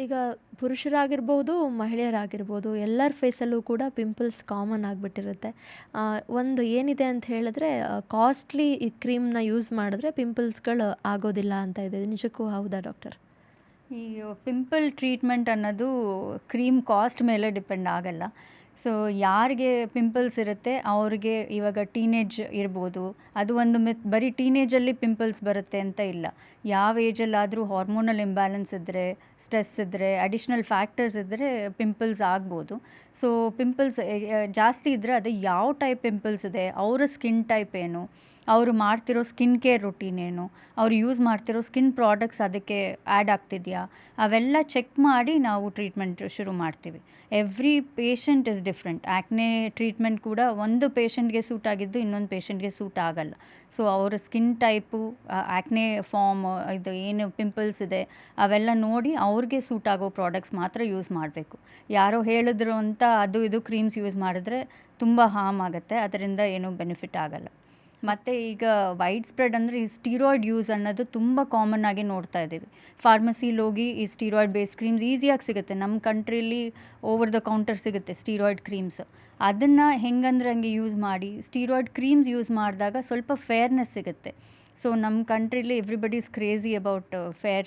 ಈಗ ಪುರುಷರಾಗಿರ್ಬೋದು, ಮಹಿಳೆಯರಾಗಿರ್ಬೋದು ಎಲ್ಲರ ಫೇಸಲ್ಲೂ ಕೂಡ ಪಿಂಪಲ್ಸ್ ಕಾಮನ್ ಆಗಿಬಿಟ್ಟಿರುತ್ತೆ. ಒಂದು ಏನಿದೆ ಅಂತ ಹೇಳಿದ್ರೆ ಕಾಸ್ಟ್ಲಿ ಈ ಕ್ರೀಮ್‌ನ ಯೂಸ್ ಮಾಡಿದ್ರೆ ಪಿಂಪಲ್ಸ್‌ಗಳು ಆಗೋದಿಲ್ಲ ಅಂತ ಇದೆ. ನಿಜಕ್ಕೂ ಹೌದಾ ಡಾಕ್ಟರ್? ಈ ಪಿಂಪಲ್ ಟ್ರೀಟ್ಮೆಂಟ್ ಅನ್ನೋದು ಕ್ರೀಮ್ ಕಾಸ್ಟ್ ಮೇಲೆ ಡಿಪೆಂಡ್ ಆಗಲ್ಲ. ಸೊ ಯಾರಿಗೆ ಪಿಂಪಲ್ಸ್ ಇರುತ್ತೆ ಅವ್ರಿಗೆ ಇವಾಗ ಟೀನೇಜ್ ಇರ್ಬೋದು. ಅದು ಒಂದು ಮಿತ್, ಬರೀ ಟೀನೇಜಲ್ಲಿ ಪಿಂಪಲ್ಸ್ ಬರುತ್ತೆ ಅಂತ ಇಲ್ಲ. ಯಾವ ಏಜಲ್ಲಾದರೂ ಹಾರ್ಮೋನಲ್ ಇಂಬ್ಯಾಲೆನ್ಸ್ ಇದ್ದರೆ, ಸ್ಟ್ರೆಸ್ ಇದ್ದರೆ, ಅಡಿಷ್ನಲ್ ಫ್ಯಾಕ್ಟರ್ಸ್ ಇದ್ದರೆ ಪಿಂಪಲ್ಸ್ ಆಗ್ಬೋದು. ಸೊ ಪಿಂಪಲ್ಸ್ ಜಾಸ್ತಿ ಇದ್ದರೆ ಅದು ಯಾವ ಟೈಪ್ ಪಿಂಪಲ್ಸ್ ಇದೆ, ಅವರ ಸ್ಕಿನ್ ಟೈಪ್ ಏನು, ಅವರು ಮಾಡ್ತಿರೋ ಸ್ಕಿನ್ ಕೇರ್ ರುಟೀನ್ ಏನು, ಅವ್ರು ಯೂಸ್ ಮಾಡ್ತಿರೋ ಸ್ಕಿನ್ ಪ್ರಾಡಕ್ಟ್ಸ್ ಅದಕ್ಕೆ ಆ್ಯಡ್ ಆಗ್ತಿದೆಯಾ, ಅವೆಲ್ಲ ಚೆಕ್ ಮಾಡಿ ನಾವು ಟ್ರೀಟ್ಮೆಂಟ್ ಶುರು ಮಾಡ್ತೀವಿ. Every patient is different. Acne treatment ಕೂಡ ಒಂದು ಪೇಷಂಟ್ಗೆ ಸೂಟ್ ಆಗಿದ್ದು ಇನ್ನೊಂದು ಪೇಷಂಟ್ಗೆ ಸೂಟ್ ಆಗಲ್ಲ. ಸೊ ಅವರ ಸ್ಕಿನ್ ಟೈಪು, ಆ್ಯಕ್ನೆ ಫಾರ್ಮ್, ಇದು ಏನು ಪಿಂಪಲ್ಸ್ ಇದೆ ಅವೆಲ್ಲ ನೋಡಿ ಅವ್ರಿಗೆ ಸೂಟ್ ಆಗೋ ಪ್ರಾಡಕ್ಟ್ಸ್ ಮಾತ್ರ ಯೂಸ್ ಮಾಡಬೇಕು. ಯಾರೋ ಹೇಳಿದ್ರು ಅಂತ ಅದು ಇದು ಕ್ರೀಮ್ಸ್ ಯೂಸ್ ಮಾಡಿದ್ರೆ ತುಂಬ ಹಾರ್ಮ್ ಆಗುತ್ತೆ, ಅದರಿಂದ ಏನೂ ಬೆನಿಫಿಟ್ ಆಗಲ್ಲ. ಮತ್ತು ಈಗ ವೈಡ್ ಸ್ಪ್ರೆಡ್ ಅಂದರೆ ಈ ಸ್ಟೀರಾಯ್ಡ್ ಯೂಸ್ ಅನ್ನೋದು ತುಂಬ ಕಾಮನ್ ಆಗಿ ನೋಡ್ತಾ ಇದ್ದೀವಿ. ಫಾರ್ಮಸಿಲಿ ಹೋಗಿ ಈ ಸ್ಟೀರಾಯ್ಡ್ ಬೇಸ್ ಕ್ರೀಮ್ಸ್ ಈಸಿಯಾಗಿ ಸಿಗುತ್ತೆ. ನಮ್ಮ ಕಂಟ್ರೀಲಿ ಓವರ್ ದ ಕೌಂಟರ್ ಸಿಗುತ್ತೆ ಸ್ಟೀರಾಯ್ಡ್ ಕ್ರೀಮ್ಸ್. ಅದನ್ನು ಹೆಂಗಂದ್ರೆ ಹಂಗೆ ಯೂಸ್ ಮಾಡಿ ಸ್ಟೀರಾಯ್ಡ್ ಕ್ರೀಮ್ಸ್ ಯೂಸ್ ಮಾಡಿದಾಗ ಸ್ವಲ್ಪ ಫೇರ್ನೆಸ್ ಸಿಗುತ್ತೆ. ಸೊ ನಮ್ಮ ಕಂಟ್ರೀಲಿ everybody is crazy about fair